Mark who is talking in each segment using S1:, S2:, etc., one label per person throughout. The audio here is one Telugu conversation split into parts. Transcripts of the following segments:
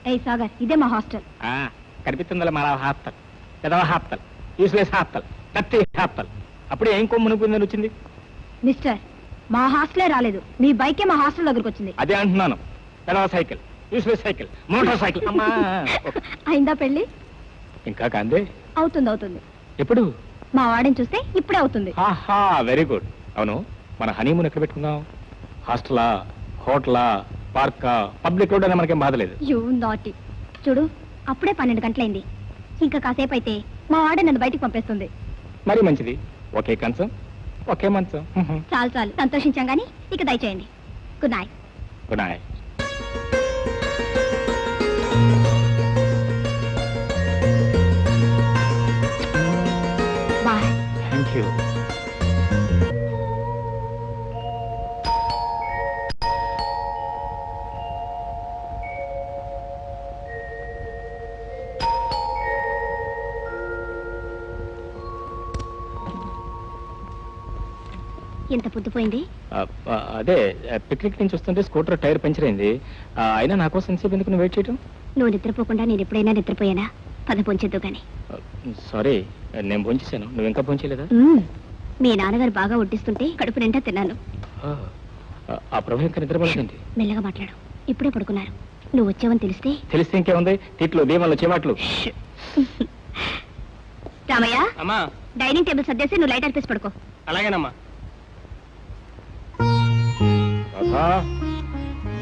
S1: ఏయ్ సాగర్, ఇదే మా హాస్టల్.
S2: కనిపిస్తుందా మన హాస్టల్? పెదవ హాస్టల్, యూస్లెస్ హాస్టల్, కత్తి హాస్టల్. అప్పుడే ఏం కొమ్మునుకుందని వచ్చింది?
S1: మిస్టర్, మా హాస్టలే రాలేదు, మీ బైకే మా హాస్టల్ దగ్గరకు వచ్చింది.
S2: అదే అంటున్నాను. పెదవ cycle, useless cycle, motor cycle.
S1: అయిందా పెళ్లి?
S2: ఇంకా కాందే.
S1: అవుతుంది అవుతుంది.
S2: ఎప్పుడు?
S1: మా వాడిని చూస్తే ఇప్పుడే అవుతుంది.
S2: Very good. అవును, మన హనీమూన్ ఎక్కడ పెట్టుకుందాం? హాస్టలా, హోటలా, పార్కా, పబ్లిక్ రోడ్ అని మనకేం బాధలేదు.
S1: You naughty. చూడు, అప్పుడే 12 గంటలైంది. ఇంకా కాసేపు అయితే మా వాడే నన్ను బయటికి పంపేస్తుంది.
S2: మరీ మంచిది. ఒకే కంచం, ఒకే మంచం.
S1: చాలు చాలు, సంతోషించాం గానీ ఇక దయచేయండి. Good night.
S2: Good night.
S1: Bye.
S2: Thank you.
S1: ఎంత పొద్దుపోయింది?
S2: అదే పిక్నిక్ నుంచి వస్తుంటే స్కూటర్ టైర్ పంచర్ అయింది. అయినా నా కోసం ఎంతసేపు ఎందుకు నువ్వు వెయిట్ చేయడం?
S1: నువ్వు నిద్రపోకుండా నేను ఎప్పుడైనా నిద్రపోయానా? పద పొంచేద్దు గాని.
S2: సారీ, నేను భోంచేశాను. నువ్వు ఇంకా భోంచేయలేదా?
S1: మీ నాన్నగారు బాగా వడ్డిస్తుంటే కడుపు నిండా తిన్నాను.
S2: ఆ ప్రభు ఇంకా నిద్రపోలేదండి.
S1: మెల్లగా మాట్లాడు, ఇప్పుడే పడుకున్నారు. నువ్వు వచ్చావని తెలిస్తే
S2: ఇంకేముంది? తిట్లు, దీవాళ్ళు, చేమాట్లు.
S1: రామయ్య,
S2: అమ్మా,
S1: డైనింగ్ టేబుల్ సర్దేసి నువ్వు లైట్ ఆర్పేసి పడుకో.
S2: అలాగేనమ్మా.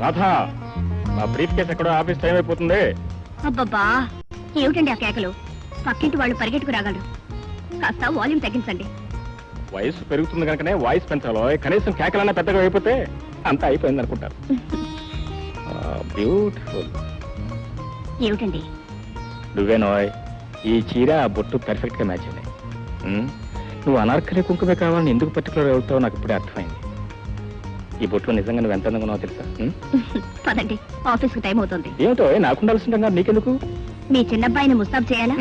S2: రాధా, నా బ్రీఫ్ కేసు ఎక్కడో, ఆఫీస్ టైం అయిపోతుంది.
S1: అబ్బబ్బా, ఏమిటండి ఆ కేకలు? పక్కింటి వాళ్ళు పరిగెట్టుకు రాగలరు. కాస్త వాల్యూమ్ తగ్గించండి.
S2: వయసు పెరుగుతుంది కనుకనే వాయిస్ పెంచాలో. కనీసం కేకలన్నా పెద్దగా అయిపోతే అంతా అయిపోయింది అనుకుంటారు. బ్యూటిఫుల్.
S1: ఏమిటండి?
S2: నువ్వేనోయ్, ఈ చీర బొట్టు పర్ఫెక్ట్ గా మ్యాచ్ అయ్యాయి. నువ్వు అనార్కలి కుంకుమే కావాలని ఎందుకు పర్టికులర్ అవుతావో నాకు ఇప్పుడే అర్థమైంది. ఈ బొట్లు నిజంగా నువ్వు ఎంత అందంగా తెలుసా?
S1: పదండి, ఆఫీస్ కు టైం అవుతుంది.
S2: ఏమిటో నాకు ఉండాల్సింటా, నీకెందుకు?
S1: మీ చిన్నబ్బాయిని ముస్తాబ్ చేయాలా?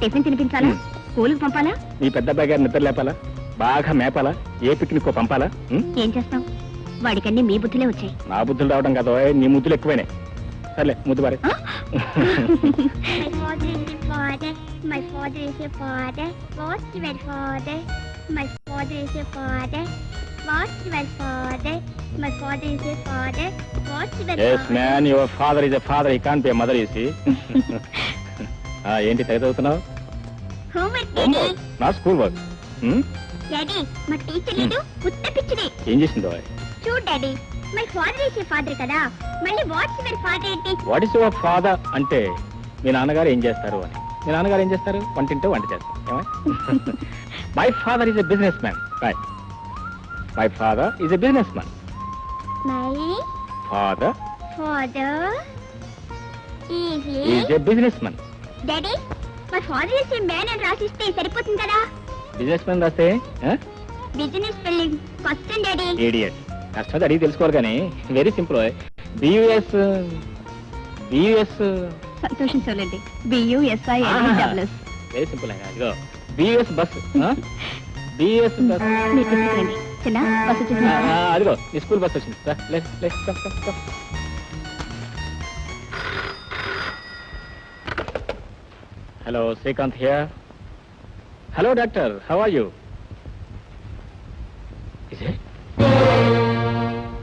S1: టిఫిన్ తినిపించాలా? స్కూల్కి పంపాలా?
S2: నీ పెద్ద అబ్బాయి గారు నిద్ర లేపాలా? బాగా మేపాలా? ఏ పిక్నిక్ పంపాలా?
S1: ఏం చేస్తాం? వాడికన్నీ మీ బుద్ధులే వచ్చాయి.
S2: నా బుద్ధులు రావడం కదా, నీ ముద్దులు ఎక్కువైనాయి. సర్లే, ముద్దు బారే. Yes, man, your father is a father. He can't be a mother, you see. ఏంటి తెగ చదువుతున్నావు? నా స్కూల్ వర్క్.
S1: డాడీ, మా టీచర్ లేదు, ఉత్త పిచ్చిది.
S2: ఏం చేసిందో?
S1: చూడు daddy, my father is your father కదా, మళ్ళీ వాట్స్ యువర్ ఫాదర్ ఏంటి?
S2: వాట్ ఈస్ యువర్ ఫాదర్ అంటే మీ నాన్నగారు ఏం చేస్తారు అని. మీ నాన్నగారు ఏం చేస్తారు? వంటింటే వంట చేస్తారు. My father is a businessman. Right, my father is a businessman.
S1: My
S2: father is a businessman.
S1: Daddy, my father is a man అని రాసిస్తే సరిపోతుంది కదా.
S2: బిజినెస్ మ్యాన్ రాస్తే
S1: business spelling first daddy.
S2: Idiot, కష్టం అడిగి తెలుసుకోవాలి కానీ వెరీ సింపుల్. బియుఎస్
S1: సంతోషించాలండి. BUSINESS.
S2: Very simple. ఇదిగో బియుఎస్ బస్. B U S bus.
S1: చిన్న బస్ వచ్చింది.
S2: అదిగో నీ స్కూల్ బస్ వచ్చింది. Hello, Srikanth here. Hello doctor, how are you?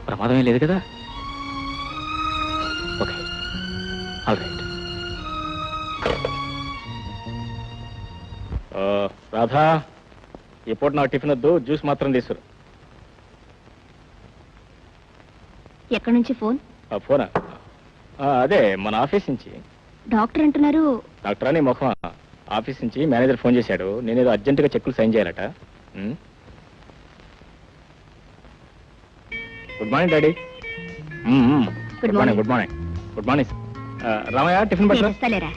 S2: ప్రమాదం ఏం లేదు కదా? Okay, all right. రాధా, ఈ పూట నాకు టిఫిన్ వద్దు, జ్యూస్ మాత్రం తీసుకురు.
S1: ఎక్కడి నుంచి ఫోన్?
S2: ఫోనా? అదే మన ఆఫీస్ నుంచి.
S1: డాక్టర్ అంటున్నారు.
S2: డాక్టర్ అని ముఖం. ఆఫీస్ నుంచి మేనేజర్ ఫోన్ చేశాడు, నేనేదో అర్జెంటుగా చెక్కులు సైన్ చేయాలట. Good morning daddy. Good morning. Good morning. Good morning. Ramayya, tiffin
S1: పట్టలేరా?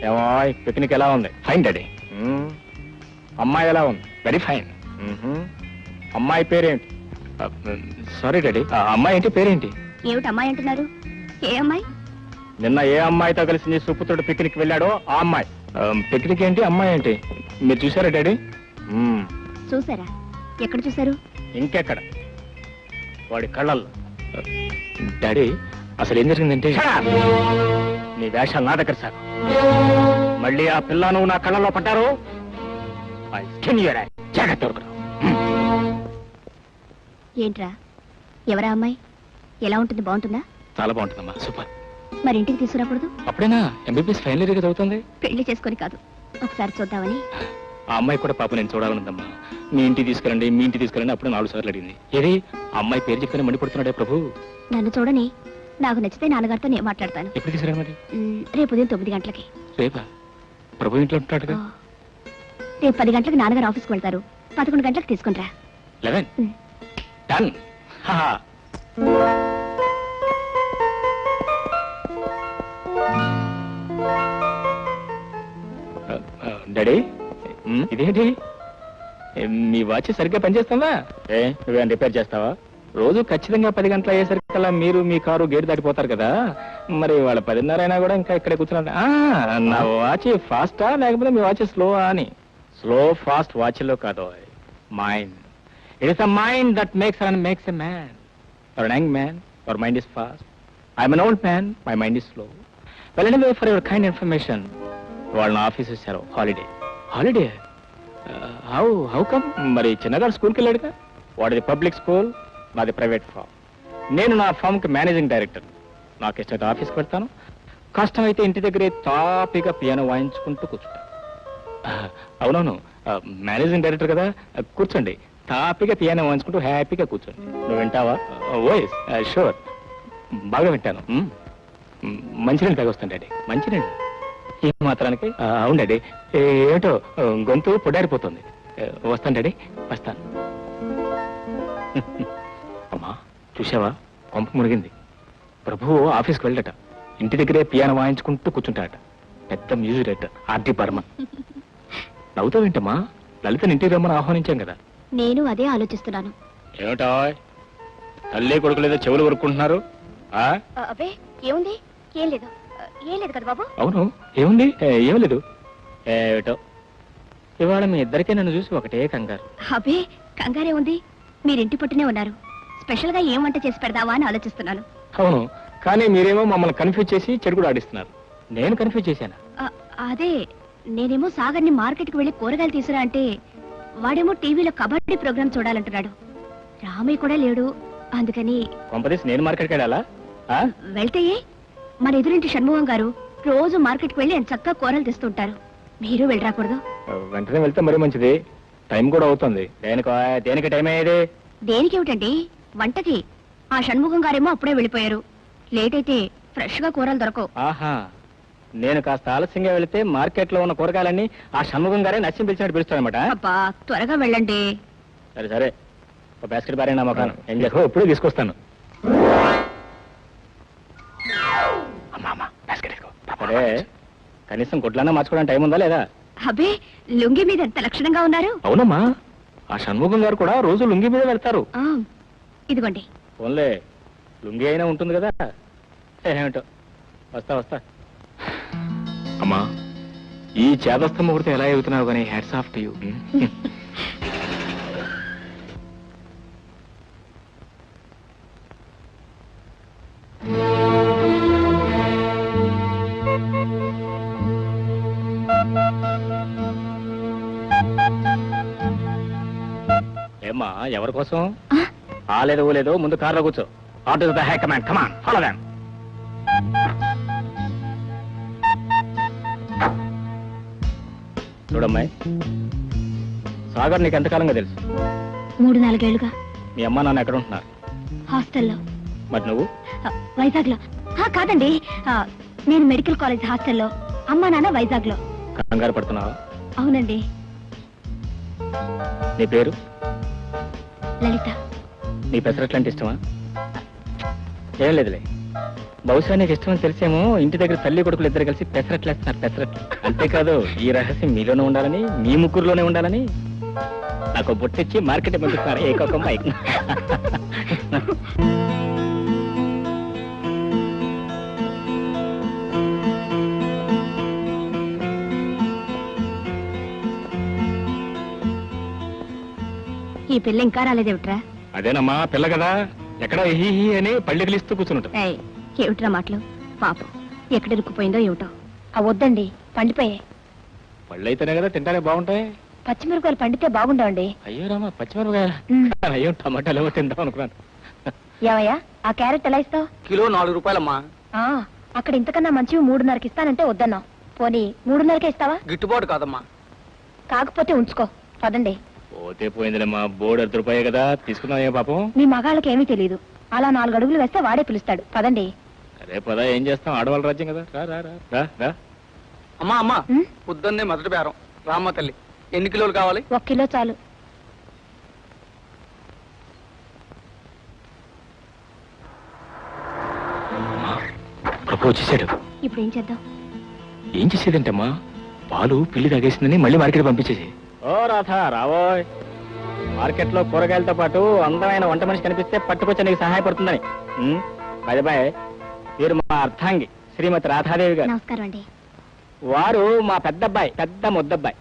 S2: ఏమో, పిక్నిక్ ఎలా ఉంది? Fine daddy. అమ్మాయి ఎలా ఉంది? Very fine. అమ్మాయి పేరేంటి? సారీ డాడీ, అమ్మాయి ఏంటి పేరేంటి?
S1: ఏమిటి అమ్మాయి అంటున్నారు? ఏ అమ్మాయి?
S2: నిన్న ఏ అమ్మాయితో కలిసి నీ సుపుత్రుడు పిక్నిక్ వెళ్ళాడో ఆ అమ్మాయి. పిక్నిక్ ఏంటి, అమ్మాయి ఏంటి? మీరు చూసారా డాడీ?
S1: చూసారా? ఎక్కడ చూసారు?
S2: ఇంకెక్కడ? వాడి కళ్ళల్లో. డాడీ, అసలు ఏం జరిగిందంటే నీ వేషాలు నా దగ్గర సార్ మళ్ళీ ఆ పిల్లను నా కళ్ళలో పడ్డారు జాగ్రత్త వరకు.
S1: ఏంట్రా ఎవరా అమ్మాయి? ఎలా ఉంటుంది? బాగుంటుందా?
S2: చాలా బాగుంటుందమ్మా, సూపర్.
S1: మరి ఇంటికి తీసుకురాకూడదు?
S2: అప్పుడేనా ఎంబీబీఎస్ ఫైనల్ ఇయర్ చదువుతుంది.
S1: పెళ్లి చేసుకొని కాదు, ఒకసారి చూద్దామని.
S2: ఆ అమ్మాయి కూడా పాప నేను చూడాలనుందమ్మా. మీ ఇంటికి తీసుకెళ్ళండి, మీ ఇంటికి తీసుకెళ్ళండి అప్పుడు 4 సార్లు అడిగింది. ఏది ఆ అమ్మాయి పేరు చెప్తేనే మండిపడుతున్నాడే ప్రభు.
S1: నన్ను చూడని, నాకు నచ్చితే నాన్నగారితో నేను మాట్లాడతాను.
S2: ఎప్పుడు తీసుకురా మరి?
S1: రేపు ఉదయం 9 గంటలకి.
S2: రేపా? ప్రభు ఇంట్లో ఉంటాడుగా.
S1: రేపు 10 గంటలకు నాన్నగారు ఆఫీస్కి వెళ్తారు. 11 గంటలకు తీసుకుంటా.
S2: 11 డన్. డాడీ ఇదేంటి? మీ వాచ్ సరిగ్గా పనిచేస్తుందా? నువ్వేం రిపేర్ చేస్తావా? రోజు ఖచ్చితంగా 10 గంటలు అయ్యేసరికల్లా మీరు మీ కారు గేట్ దాటిపోతారు కదా, మరి వాళ్ళ 10:30 అయినా కూడా ఇంకా ఇక్కడే కూర్చున్నారు. నా వాచ్ ఫాస్టా లేకపోతే మీ వాచ్ స్లోవా అని? స్లో ఫాస్ట్ వాచ్లో కాదు, mind. It is a mind that makes a man. Or an young man, your mind is fast. I'm an old man, my mind is slow. Well, anyway, for your kind information, వాళ్ళ ఆఫీస్ ఇచ్చారు హాలిడే. హాలిడే? How come? మరి చిన్నగారు స్కూల్కి వెళ్ళాడుగా. వాడిది పబ్లిక్ స్కూల్, నాది ప్రైవేట్ ఫామ్. నేను నా ఫామ్కి మేనేజింగ్ డైరెక్టర్. నాకు ఇష్టమైతే ఆఫీస్కి వెళ్తాను, కష్టమైతే ఇంటి దగ్గరే తాపిగా పియానో వాయించుకుంటూ కూర్చుంటాను. అవునవును, మేనేజింగ్ డైరెక్టర్ కదా, కూర్చోండి. హ్యాపీగా పియానో వాయించుకుంటూ హ్యాపీగా కూర్చోండి. నువ్వు వింటావా? ఓఎస్ షూర్, బాగా వింటాను. మంచినీళ్ళు తాగొస్తాను డాడీ. మంచినీళ్ళు ఈ మాత్రానికి? అవును డాడీ. ఏమిటో గొంతు పొడారిపోతుంది. వస్తాను డాడీ, వస్తాను. అమ్మా చూసావా, కొంప మునిగింది. ప్రభువు ఆఫీస్కి వెళ్ళట, ఇంటి దగ్గరే పియానో వాయించుకుంటూ కూర్చుంటాడట. పెద్ద మ్యూజిక్ డైరెక్టర్ ఆర్టి బర్మన్. నవ్వుతావు ఏంటమ్మా? లలితని ఇంటికి రమ్మని ఆహ్వానించాం కదా.
S1: నేను అదే ఆలోచిస్తున్నాను.
S2: ఏమిటా తల్లి కొడుకు లేదో చెవులు కొరుక్కుంటున్నారు?
S1: అబ్బే ఏముంది, ఏం లేదు. ఏం లేదు కదా బాబు.
S2: అవును, ఏముంది? ఏం లేదు. ఏమిటో ఇవాళ మీ ఇద్దరికే నన్ను చూసి ఒకటే కంగారు.
S1: అబ్బే కంగారే ఉంది, మీరింటి పట్టునే ఉన్నారు. స్పెషల్ గా ఏం వంట చేసి పెడదావా అని ఆలోచిస్తున్నాను.
S2: అవును, కానీ మీరేమో మమ్మల్ని కన్ఫ్యూజ్ చేసి చెడుగుడు ఆడిస్తున్నారు. నేను కన్ఫ్యూజ్ చేశాను.
S1: అదే, నేనేమో సాగర్ని మార్కెట్కి వెళ్ళి కూరగాయలు తీసురా అంటే వాడేమో టీవీలో కబడ్డీ ప్రోగ్రామ్ చూడాలంటున్నాడు. రామయ్య కూడా లేడు, అందుకని.
S2: కొంపదీసి నేను మార్కెట్కి వెళ్ళాలా?
S1: వెళ్తే మన ఎదురింటి షణ్ముఖం గారు రోజు మార్కెట్కి వెళ్ళి చక్కగా కూరలు తెస్తుంటారు. మీరు వెళ్ళరాకూడదు?
S2: వెంటనే వెళ్తే మరీ మంచిది, టైం కూడా అవుతుంది. దేనికి టైం అయ్యేది?
S1: దేనికి ఏమిటండి, వంటకి. ఆ షణ్ముఖం గారేమో అప్పుడే వెళ్ళిపోయారు. లేట్ అయితే ఫ్రెష్ గా కూరలు దొరకవు.
S2: ఆహా, నేను కాస్త ఆలస్యంగా వెళితే మార్కెట్ లో ఉన్న కూరగాయలన్నీ ఆ షణ్ముఖం గారే నచ్చి పిలిచినట్టు పిలుస్తానమాట.
S1: అబ్బా త్వరగా వెళ్ళండి.
S2: సరే సరే, ఒక బాస్కెట్ బారే నా మొఖాను. ఏం చేస్తావు? ఎప్పుడు తీసుకొస్తాను. అరే కనీసం గుడ్లన్నా మార్చుకోవడానికి టైం ఉందా లేదా?
S1: అబ్బే లుంగి మీద ఎంత లక్షణంగా ఉన్నారు.
S2: అవునమ్మా, ఆ షణ్ముఖం గారు కూడా రోజు లుంగి మీద వెళ్తారు.
S1: ఇదిగోండి.
S2: ఫోన్లే, లుంగి అయినా ఉంటుంది కదా. ఏమిటో, వస్తా వస్తా. అమ్మా, ఈ చేదస్థ ముహూర్తం ఎలా ఎగుతున్నావు కానీ హ్యాట్స్ ఆఫ్ టు యూ. ఏమ్మా, ఎవరి కోసం? ఆలేదు ఊలేదు, ముందు కార్లో కూర్చో. Auto the high command, come on follow them. చూడమ్మాయి, సాగర్ నీకు ఎంతకాలంగా తెలుసు?
S1: 3-4 ఏళ్లుగా.
S2: మీ అమ్మ నాన్న ఎక్కడ ఉంటున్నారు?
S1: హాస్టల్లో.
S2: మరి నువ్వు?
S1: వైజాగ్ లో. కాదండి, నేను మెడికల్ కాలేజ్ హాస్టల్లో, అమ్మా నాన్న వైజాగ్ లో.
S2: కంగారు పడుతున్నావా?
S1: అవునండి.
S2: నీ పేరు?
S1: లలిత.
S2: నీ పెసరట్లంటే ఇష్టమా? ఏం లేదులే, బహుశా నీకు ఇష్టమని తెలిసేమో ఇంటి దగ్గర తల్లి కొడుకులు ఇద్దరు కలిసి పెసరట్లేస్తున్నారు. పెసరట్లు అంతేకాదు, ఈ రహస్యం మీలోనే ఉండాలని, మీ ముగ్గురులోనే ఉండాలని నాకు బొట్టిచ్చి మార్కెట్ పంపిస్తున్నారు. ఏకొక మైక్.
S1: ఈ పిల్ల ఇంకా రాలేదేమిట్రా?
S2: అదేనమ్మా పిల్ల కదా, ఎక్కడ హీ అని పళ్ళెకిలిస్తూ కూర్చుంటాం.
S1: ఏమిట్రా మాటలు? పాపం ఎక్కడ ఇరుక్కుపోయిందో ఏమిటో. వద్దండి, పండిపోయాయి.
S2: పళ్ళు అయితేనే కదా తింటానే బాగుంటాయి.
S1: పచ్చిమిరపకాయలు పండితే బాగుండవండి.
S2: అయ్యో రామా, పచ్చిమిరపకాయలు? అయ్యో, టమాటాలు ఏమో తిందాం అనుకున్నాను.
S1: ఏమయ్యా, ఆ క్యారెట్ ఎలా ఇస్తావు?
S3: కిలో 4 రూపాయలమ్మా.
S1: అక్కడ ఇంతకన్నా మంచివి 3:30కి ఇస్తానంటే వద్దన్నావు. పోనీ 3:30కే ఇస్తావా?
S3: గిట్టుబాటు కాదమ్మా.
S1: కాకపోతే ఉంచుకో, పదండి.
S2: పోతే పోయిందిలేమ్మా, బోర్డు 10 రూపాయే కదా, తీసుకున్నావే పాపం.
S1: మీ మగాళ్ళకి ఏమీ తెలియదు. అలా 4 అడుగులు వేస్తే వాడే పిలుస్తాడు. పదండి.
S2: అరే పదా, ఏం చేస్తాం, ఆడవాళ్ళ రాజ్యం కదా. రా రా రా రా రా.
S3: అమ్మా అమ్మా, పొద్దున్నే మొదటి బేరం. రామ్మ తల్లి, ఎన్ని కిలోలు కావాలి?
S1: 1 కిలో చాలు.
S2: ప్రపోజ్ చేశాడు.
S1: ఇప్పుడు ఏం చేద్దాం?
S2: ఏం చేసేదంటమ్మా, పాలు పిల్లి తాగేసిందని మళ్ళీ మార్కెట్ పంపించేసి. ఓ రాధా, రావోయ్. మార్కెట్ లో కూరగాయలతో పాటు అందమైన వంట మనిషి కనిపిస్తే పట్టుకొచ్చి నీకు సహాయపడుతుందని. బాయ్, వీరు మా అర్థాంగి శ్రీమతి రాధాదేవి గారు.
S1: నమస్కారం అండి.
S2: వారు మా పెద్దబ్బాయి, పెద్ద ముద్దబ్బాయి.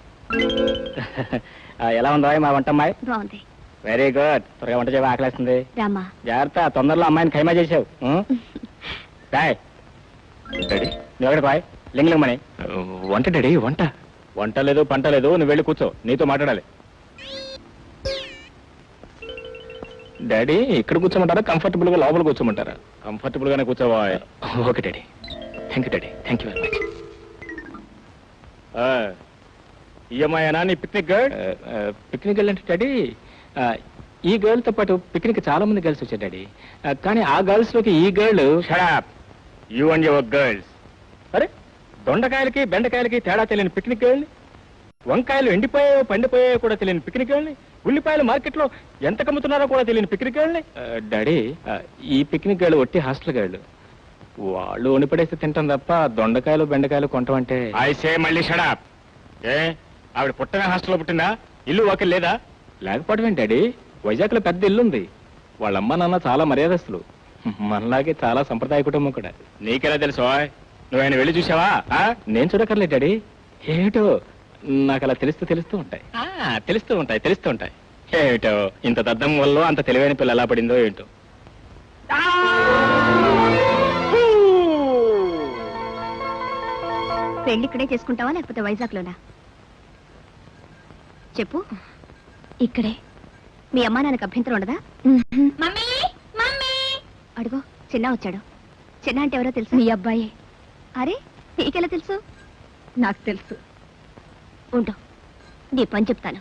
S2: ఎలా ఉందా మా వంటమ్మాయి?
S1: బాగుంది.
S2: Very good. త్వరగా వంట చేయవా, ఆకలేస్తుంది.
S1: రామా,
S2: జాగ్రత్త, తొందరలో అమ్మాయిని ఖైమా చేసావు. బాయ్ డాడీ, నువ్వు ఎక్కడ బాయ్? లింగలింగమని వంట డాడీ, వంట. వంట లేదు, పంట లేదు, నువ్వు వెళ్ళి కూర్చో, నీతో మాట్లాడాలి. డాడీ ఇక్కడ కూర్చోమంటారా, కంఫర్టబుల్ గా లోపల కూర్చోమంటారా? కంఫర్టబుల్ గానే కూర్చోవా. Okay daddy. Thank you daddy, thank you very much. ఈఎంఐనా నీ పిక్నిక్ గర్ల్? పిక్నిక్ గర్ల్ అంటే డాడీ, ఈ గర్ల్ తో పాటు పిక్నిక్ చాలా మంది గర్ల్స్ వచ్చారు డాడీ. కానీ ఆ గర్ల్స్ లోకి ఈ girl. You and your girls. అరే, దొండకాయలకి బెండకాయలకి తేడా తెలియని పిక్నిక్ గర్ల్, వంకాయలు ఎండిపోయాయో పండిపోయాయో కూడా తెలియని పిక్నిక్ గర్ల్, ఉల్లిపాయలు మార్కెట్ లో ఎంత కమ్ముతున్నారో కూడా తెలియని పిక్నిక్ గర్ల్. డాడీ, ఈ పిక్నిక్ గర్ల్ ఒట్టి హాస్టల్ గర్ల్. వాళ్ళు ఉనిపడేస్తే తింటాం తప్ప దొండకాయలు బెండకాయలు కొంటామంటే. ఐసే మళ్ళీ షడాప్. ఏ, ఆవిడ పుట్టనే హాస్టల్లో పుట్టిందా? ఇల్లు వాకిల్ లేదా? లేకపోవడం ఏంటి డాడీ, వైజాగ్ లో పెద్ద ఇల్లు ఉంది. వాళ్ళ అమ్మ నాన్న చాలా మర్యాదస్తులు, మనలాగే చాలా సంప్రదాయ కుటుంబం కూడా. నీకెలా తెలుసు? నువ్వు ఆయన వెళ్ళి చూసావా? నేను చూడక్కర్లేదు డాడీ, ఏమిటో నాకు అలా తెలుస్తూ ఉంటాయి. తెలుస్తూ ఉంటాయి. ఏమిటో ఇంత దద్దం వల్ల అంత తెలివైన పిల్ల ఎలా పడిందో ఏంటో.
S1: పెళ్లి ఇక్కడే చేసుకుంటావా లేకపోతే వైజాగ్ లోనా? చెప్పు. ఇక్కడే. మీ అమ్మా నాన్నకు అభ్యంతరం ఉండదా? అడుగో, చిన్న వచ్చాడు. చిన్న అంటే ఎవరో తెలుసు? మీ అబ్బాయి. అరే, నీకెలా తెలుసు? నాకు తెలుసు. ఉండు, నీ పని చెప్తాను.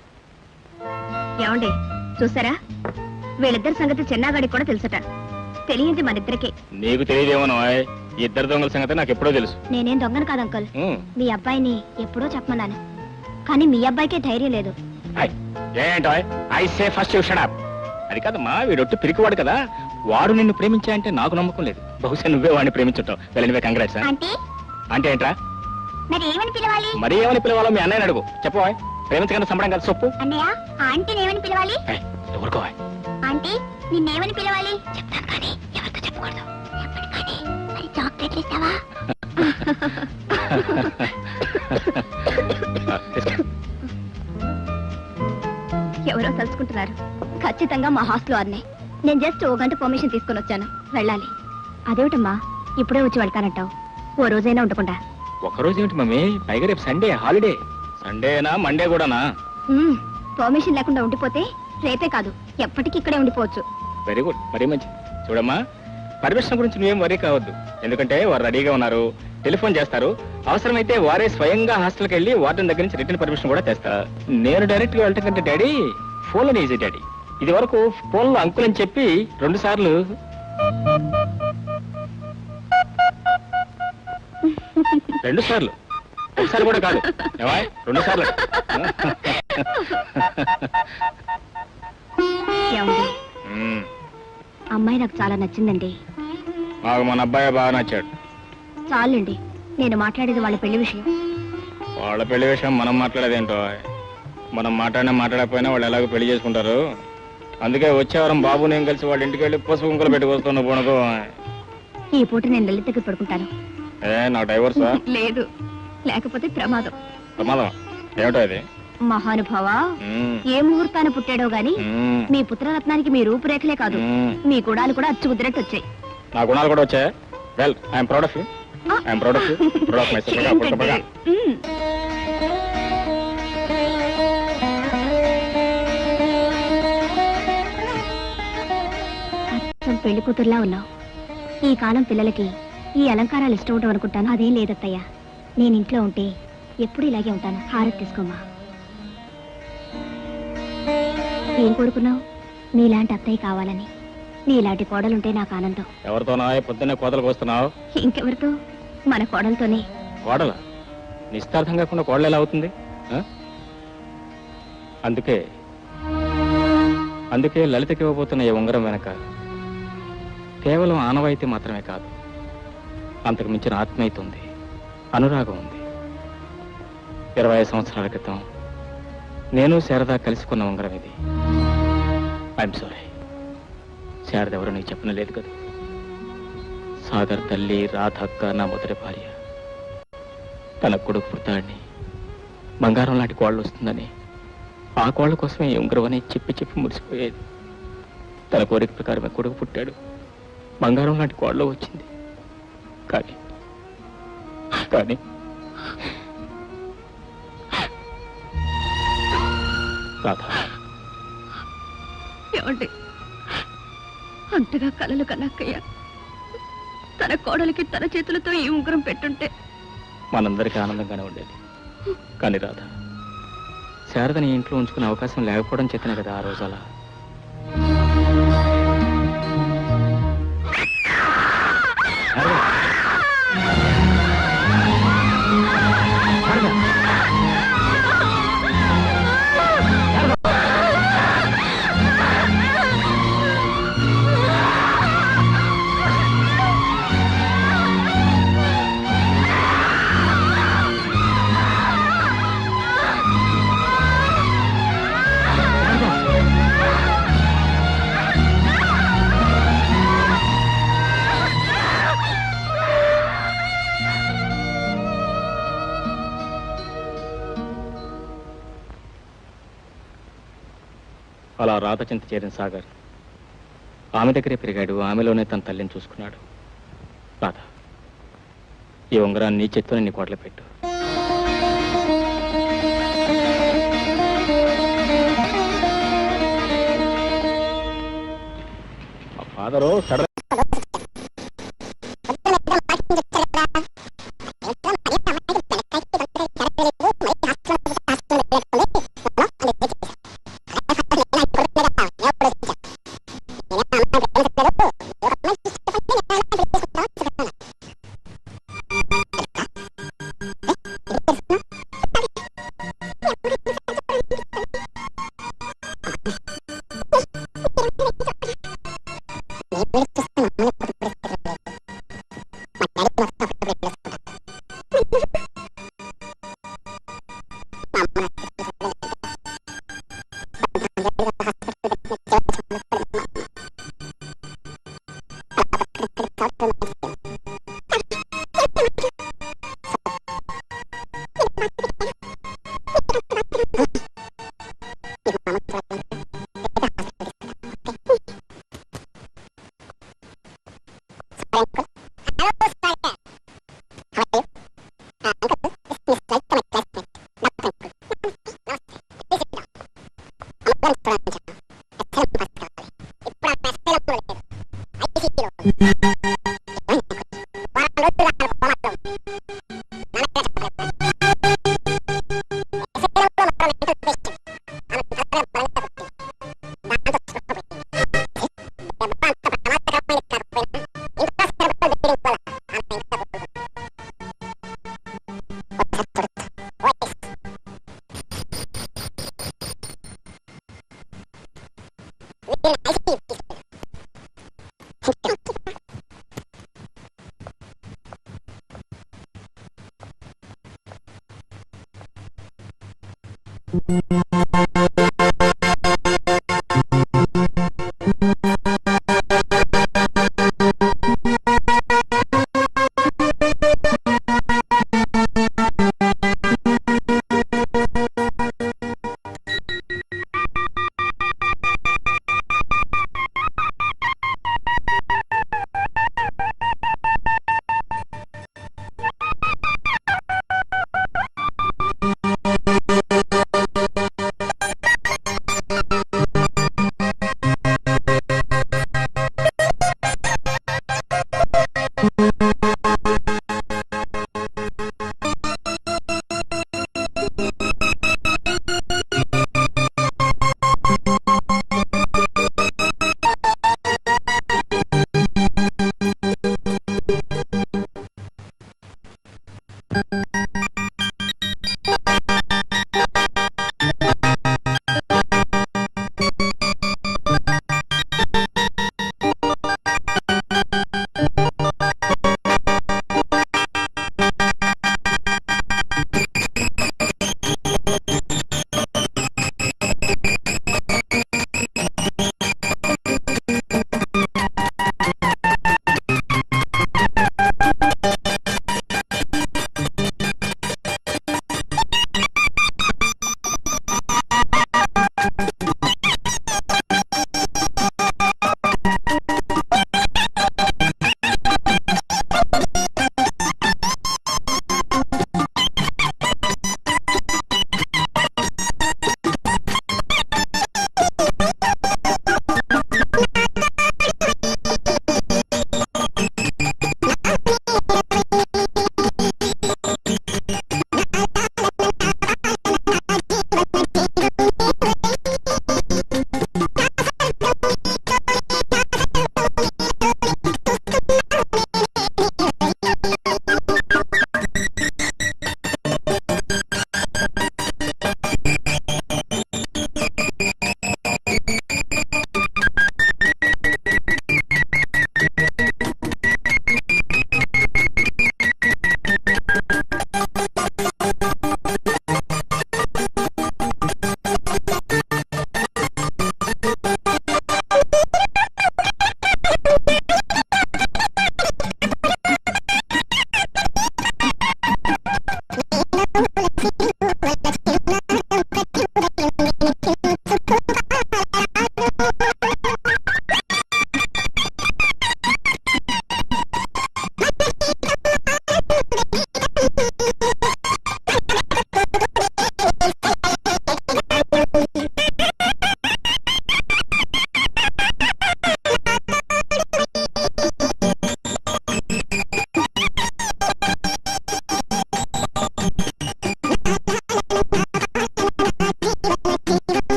S1: ఏమండి చూసారా, వీళ్ళిద్దరి సంగతి చిన్నగాడికి కూడా తెలుసట. తెలియంది మన ఇద్దరికే.
S2: నీకు తెలియదేమో, ఇద్దరు దొంగల సంగతి నాకు ఎప్పుడో తెలుసు.
S1: నేనేం దొంగను కాదు అంకల్. మీ అబ్బాయిని ఎప్పుడో చెప్పమన్నాను, కానీ మీ అబ్బాయికే ధైర్యం లేదు.
S2: ఏంటో I say first you shut up. అది కాదమ్మా, వీడొట్టు పిరికివాడు కదా, వాడు నిన్ను ప్రేమించాయంటే నాకు నమ్మకం లేదు. బహుశా నువ్వే వాడిని ప్రేమించుంటావు. వెళ్ళనివే, కంగ్రాట్స్. అంటే ఏంట్రా?
S1: మరి ఏమని పిలవాలి?
S2: మరి ఏమని పిలవాలో మీ అన్నయ్యని అడుగు. చెప్పవా, ప్రేమించకుండా సంబడం కదా సొప్పు.
S1: అన్నయ్య, ఆంటీని ఏమని పిలవాలి?
S2: ఎవరుకోవా?
S1: ఆంటీ, నిన్నేమని పిలవాలి? చెప్తాను కానీ ఎవరితో చెప్పకూడదు. చెప్పండి కానీ మరి చాక్లెట్లు ఇస్తావా? ఎవరో తలుచుకుంటున్నారు. ఖచ్చితంగా మా హాస్టల్ వారినే. నేను జస్ట్ 1 గంట పర్మిషన్ తీసుకుని వచ్చాను, వెళ్ళాలి. అదేమిటమ్మా ఇప్పుడే వచ్చి వెళ్తానంటావు? ఓ రోజైనా ఉండకుండా.
S2: ఒకరోజు ఏమిటి మమ్మీ, పైగా రేపు సండే హాలిడే. సండేనా మండే కూడానా?
S1: పర్మిషన్ లేకుండా ఉండిపోతే రేపే కాదు ఎప్పటికీ ఇక్కడే ఉండిపోవచ్చు.
S2: వెరీ గుడ్, మరీ మంచిది. చూడమ్మా, పర్మిషన్ గురించి నువ్వేం వరీ కావద్దు. ఎందుకంటే వారు రెడీగా ఉన్నారు, టెలిఫోన్ చేస్తారు. అవసరమైతే వారే స్వయంగా హాస్టల్కి వెళ్ళి వార్డెన్ దగ్గర నుంచి రిటర్న్ పర్మిషన్ కూడా తెస్తా. నేను డైరెక్ట్ గా వెళ్ళటం కంటే డాడీ, ఫోన్లో ఈజీ డాడీ. ఇది వరకు ఫోన్లో అంకుల్ అని చెప్పి 2 సార్లు. ఒకసారి కూడా కాదు, 2 సార్లు.
S1: అమ్మాయి నాకు చాలా నచ్చిందండి.
S2: మాకు మన అబ్బాయి బాగా నచ్చాడు.
S1: చాలండి, నేను మాట్లాడేది వాళ్ళ పెళ్లి విషయం.
S2: వాళ్ళ పెళ్లి విషయం మనం మాట్లాడేదేంటో. మనం మాట్లాడకపోయినా వాళ్ళు ఎలాగో పెళ్లి చేసుకుంటారు. అందుకే వచ్చేవారం బాబు నేను కలిసి వాళ్ళ ఇంటికి వెళ్ళి పసుపు కుంకులు పెట్టుకొస్తున్నా పోనుకో.
S1: ఈ పూట నేను లలిత దగ్గర పడుకుంటాను.
S2: నాకు డైవర్సా?
S1: లేదు, లేకపోతే ప్రమాదం.
S2: ప్రమాదం ఏమిటో అది?
S1: మహానుభావ, ఏ ముహూర్తాన్ని పుట్టాడో గాని మీ పుత్రరత్నానికి మీ రూపురేఖలే కాదు, మీ గుణాలు కూడా అచ్చు కుదిరట్టు వచ్చాయి.
S2: నా గుణాలు కూడా వచ్చాయి? Well I'm proud of you. I'm proud of you. Proud of my self.
S1: పెళ్లి కూతురులా ఉన్నావు. ఈ కాలం పిల్లలకి ఈ అలంకారాలు ఇష్టం ఉండవు అనుకుంటాను. అదేం లేదత్తయ్యా, నేను ఇంట్లో ఉంటే ఎప్పుడు ఇలాగే ఉంటాను. హారతి తీసుకోమ్మా. ఏం కోరుకున్నావు? నీలాంటి అత్తయ్య కావాలని. నీలాంటి కోడలుంటే నాకు ఆనందం.
S2: ఎవరితోనా పొద్దున్నే కోతలకు వస్తున్నావు?
S1: ఇంకెవరితో? మన కోడలతోనే.
S2: కోడల నిశ్చార్థం కాకుండా కోడలు ఎలా అవుతుంది? అందుకే అందుకే లలితకి ఇవ్వబోతున్న ఈ ఉంగరం వెనక కేవలం ఆనవాయితీ మాత్రమే కాదు, అంతకు మించిన ఆత్మీయత ఉంది, అనురాగం ఉంది. 20 సంవత్సరాల క్రితం నేను శారద కలుసుకున్న ఉంగరం ఇది. ఐఎమ్ సారీ, శారద ఎవరో నీకు చెప్పడం లేదు కదా. సాగర్ తల్లి రాధక్క నా మొదటి భార్య. తన కొడుకు పుడతాడని, బంగారం లాంటి కోళ్ళు వస్తుందని ఆ కోళ్ళ కోసమే ఈ ఉంగరం అని చెప్పి చెప్పి మురిసిపోయేది. తన కోరిక ప్రకారమే కొడుకు పుట్టాడు, బంగారం లాంటి కోళ్ళ వచ్చింది. కానీ కానీ రాధ,
S1: ఏమండి, అంతగా కలలు కనక్కయ్యా తన కోడలికి తన చేతులతో ఈ ఉంగరం పెట్టుంటే
S2: మనందరికీ ఆనందంగానే ఉండేది. కానీ రాధ, శారదని ఇంట్లో ఉంచుకునే అవకాశం లేకపోవడం చేతనే కదా ఆ రోజు అలా. అలా రాత చింత చేరిన సాగర్ ఆమె దగ్గరే పెరిగాడు, ఆమెలోనే తన తల్లిని చూసుకున్నాడు. రాధ, ఈ ఉంగరాన్ని నీ చేత్తోనే నీ కోటలో పెట్టు. ఫాదరు సడన్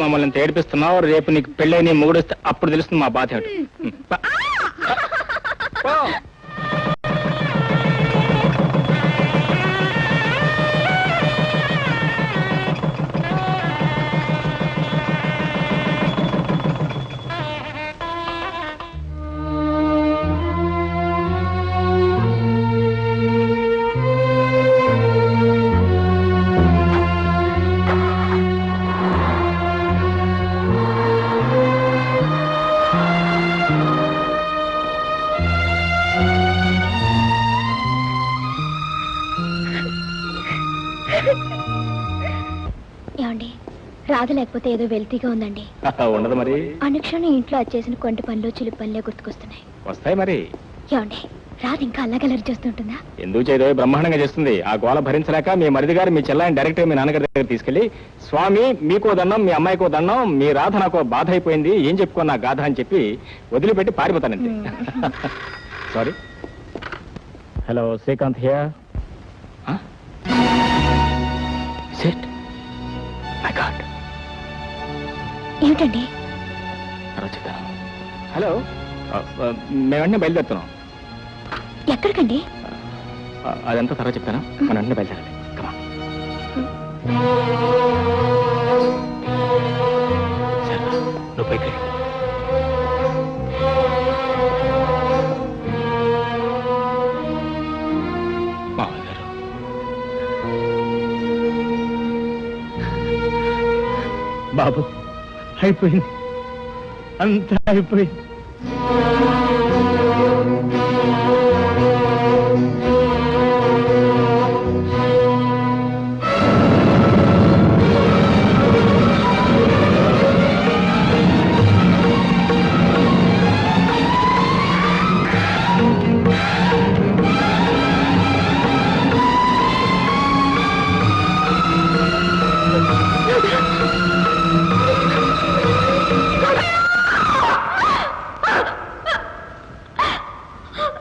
S2: మమ్మల్ని ఏడిపిస్తున్నావు. రేపు నీకు పెళ్ళై నీ మూడొస్తే అప్పుడు తెలుస్తుంది మా బాధ ఏమిటి.
S1: ఏమండి, రాధ లేకపోతే ఏదో వెల్తీగా ఉందండి.
S2: ఉండదు మరి.
S1: అనుక్షణం ఇంట్లో చేసిన కొంటి పనులు చిలిపి పనులే గుర్తుకొస్తున్నాయి.
S2: వస్తాయి మరి.
S1: ఏమండి, రాధ ఇంకా అల్లగలరి చేస్తుంటుందా?
S2: ఎందుకు చేయదో బ్రహ్మాండంగా చేస్తుంది. ఆ గోళ భరించలేక మీ మరిది గారు మీ చెల్లాయిని డైరెక్ట్ గా మీ నాన్నగారి దగ్గర తీసుకెళ్లి, స్వామి మీకో దండం, మీ అమ్మాయికో దండం, మీ రాధ నాకు బాధ అయిపోయింది, ఏం చెప్పుకో నా గాథ అని చెప్పి వదిలిపెట్టి పారిపోతానంతే. సారీ. Hello, Srikanth here.
S1: ఏమిటండి?
S2: హలో, మేము వెంటనే బయలుదేరుతున్నాం.
S1: ఎక్కడికండి?
S2: అదంతా తర్వాత చెప్తాను. మనం వెంటనే బయలుదేరాలి. నువ్వు పైకి మామగారు. బాబు, అయిపోయింది, అంతా అయిపోయింది.